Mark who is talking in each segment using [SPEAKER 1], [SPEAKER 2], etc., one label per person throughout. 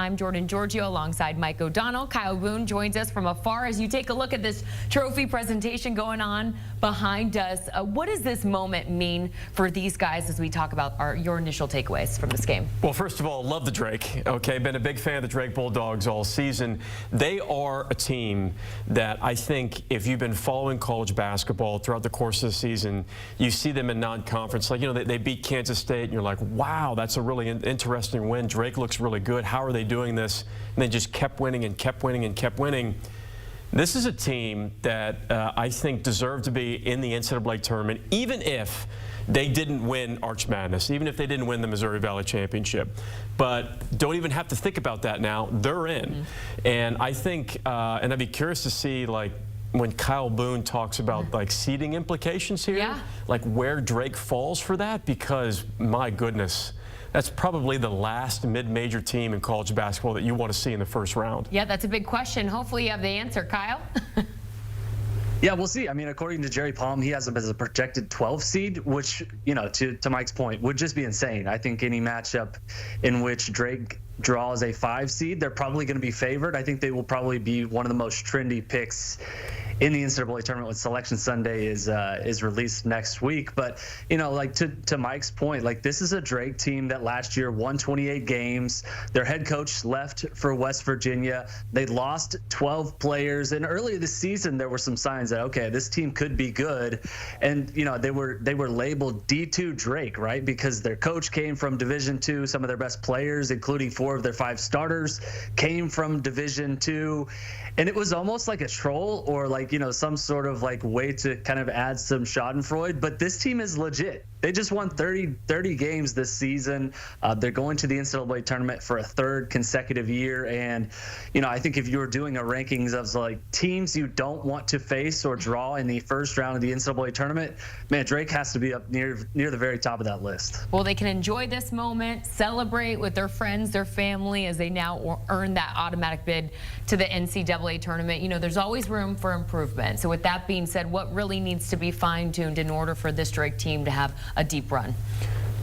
[SPEAKER 1] I'm Jordan Giorgio alongside Mike O'Donnell. Kyle Boone joins us from afar as you take a look at this trophy presentation going on behind us. What does this moment mean for these guys as we talk about your initial takeaways from this game?
[SPEAKER 2] Well, first of all, love the Drake. Okay, been a big fan of the Drake Bulldogs all season. They are a team that I think if you've been following college basketball throughout the course of the season, you see them in non-conference. Like, you know, they beat Kansas State, and you're like, wow, that's a really interesting win. Drake looks really good. How are they doing this? And they just kept winning and kept winning and kept winning. This is a team that I think deserved to be in the NCAA tournament, even if they didn't win Arch Madness, even if they didn't win the Missouri Valley Championship. But don't even have to think about that now. They're in. And I think, and I'd be curious to see, like, when Kyle Boone talks about like seeding implications here, like where Drake falls for that, because my goodness, that's probably the last mid-major team in college basketball that you want to see in the first round.
[SPEAKER 1] Yeah, that's a big question. Hopefully you have the answer, Kyle.
[SPEAKER 3] Yeah, we'll see. I mean, according to Jerry Palm, he has them as a projected 12 seed, which, you know, to Mike's point, would just be insane. I think any matchup in which Drake draws a 5 seed, they're probably going to be favored. I think they will probably be one of the most trendy picks in the NCAA tournament when Selection Sunday is released next week. But, you know, like to Mike's point, like this is a Drake team that last year won 28 games. Their head coach left for West Virginia. They lost 12 players. And earlier this season, there were some signs that, okay, this team could be good. And, you know, they were labeled D2 Drake, right? Because their coach came from Division II. Some of their best players, including 4 of their 5 starters, came from Division II. And it was almost like a troll or like, you know, some sort of like way to kind of add some schadenfreude. But this team is legit. They just won 30 games this season. They're going to the NCAA tournament for a 3rd consecutive year. And, you know, I think if you were doing a rankings of like teams you don't want to face or draw in the first round of the NCAA tournament, man, Drake has to be up near the very top of that list.
[SPEAKER 1] Well, they can enjoy this moment, celebrate with their friends, their family, as they now earn that automatic bid to the NCAA tournament. You know, there's always room for improvement. So with that being said, what really needs to be fine-tuned in order for this Drake team to have a deep run?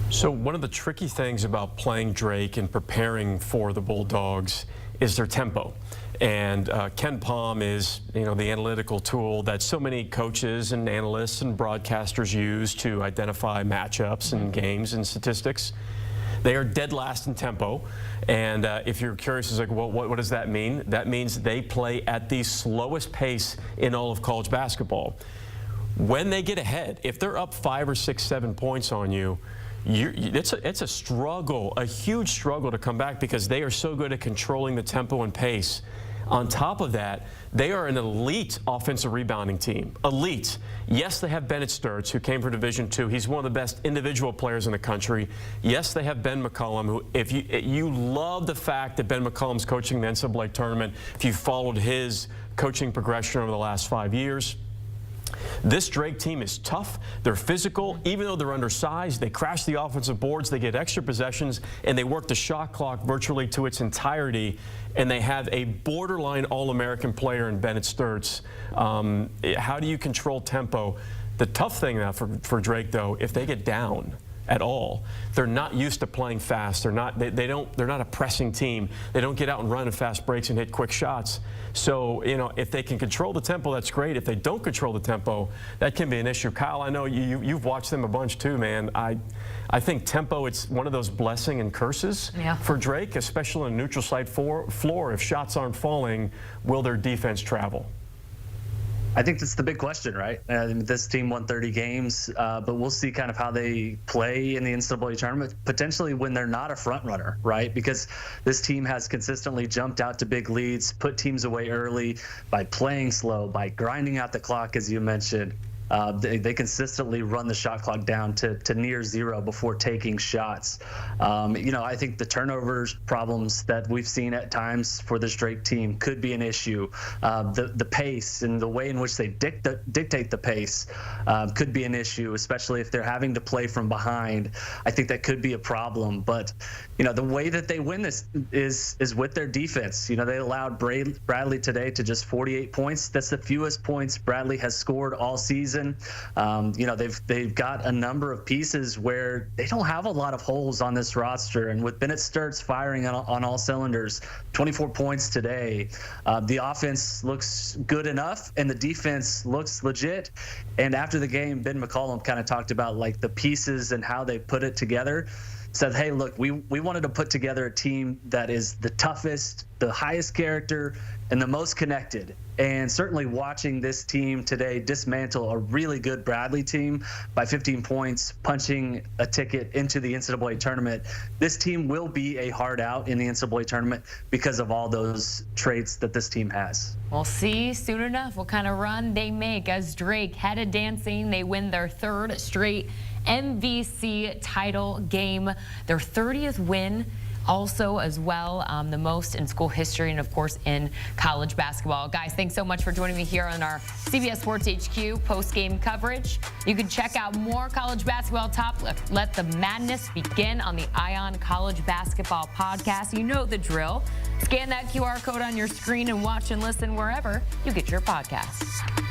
[SPEAKER 2] So one of the tricky things about playing Drake and preparing for the Bulldogs is their tempo. And Ken Palm is, you know, the analytical tool that so many coaches and analysts and broadcasters use to identify matchups and games and statistics. They are dead last in tempo, and if you're curious, it's like, well, what does that mean? That means they play at the slowest pace in all of college basketball. When they get ahead, if they're up 5 or 6, 7 points on you, it's a struggle, a huge struggle to come back because they are so good at controlling the tempo and pace. On top of that, they are an elite offensive rebounding team. Elite. Yes, they have Bennett Sturts, who came from Division II. He's one of the best individual players in the country. Yes, they have Ben McCollum, who, if you love the fact that Ben McCollum's coaching the NCAA tournament, if you followed his coaching progression over the last 5 years. This Drake team is tough. They're physical. Even though they're undersized, they crash the offensive boards, they get extra possessions, and they work the shot clock virtually to its entirety. And they have a borderline All-American player in Bennett Sturts. How do you control tempo? The tough thing now for Drake, though, if they get down at all, they're not used to playing fast. They're not a pressing team. They don't get out and run in fast breaks and hit quick shots. So, you know, if they can control the tempo, that's great. If they don't control the tempo, that can be an issue. Kyle, I know you've watched them a bunch too, man. I think tempo, it's one of those blessing and curses for Drake, especially on a neutral site floor. If shots aren't falling, will their defense travel?
[SPEAKER 3] I think that's the big question, right? This team won 30 games, but we'll see kind of how they play in the NCAA tournament, potentially when they're not a front runner, right? Because this team has consistently jumped out to big leads, put teams away early by playing slow, by grinding out the clock, as you mentioned. They consistently run the shot clock down to near 0 before taking shots. You know, I think the turnovers problems that we've seen at times for this Drake team could be an issue. The pace and the way in which they dictate the pace could be an issue, especially if they're having to play from behind. I think that could be a problem. But, you know, the way that they win this is with their defense. You know, they allowed Bradley today to just 48 points. That's the fewest points Bradley has scored all season. season. They've got a number of pieces where they don't have a lot of holes on this roster. And with Bennett Sturts firing on all cylinders, 24 points today, the offense looks good enough and the defense looks legit. And after the game, Ben McCollum kind of talked about like the pieces and how they put it together. Said, hey, look, we wanted to put together a team that is the toughest, the highest character, and the most connected. And certainly watching this team today dismantle a really good Bradley team by 15 points, punching a ticket into the NCAA tournament, this team will be a hard out in the NCAA tournament because of all those traits that this team has.
[SPEAKER 1] We'll see soon enough what kind of run they make as Drake headed dancing. They win their third straight MVC title game, their 30th win also as well, the most in school history and of course in college basketball. Guys, thanks so much for joining me here on our CBS Sports HQ post-game coverage. You can check out more college basketball talk. Let the madness begin on the Ion College Basketball Podcast. You know the drill. Scan that QR code on your screen and watch and listen wherever you get your podcasts.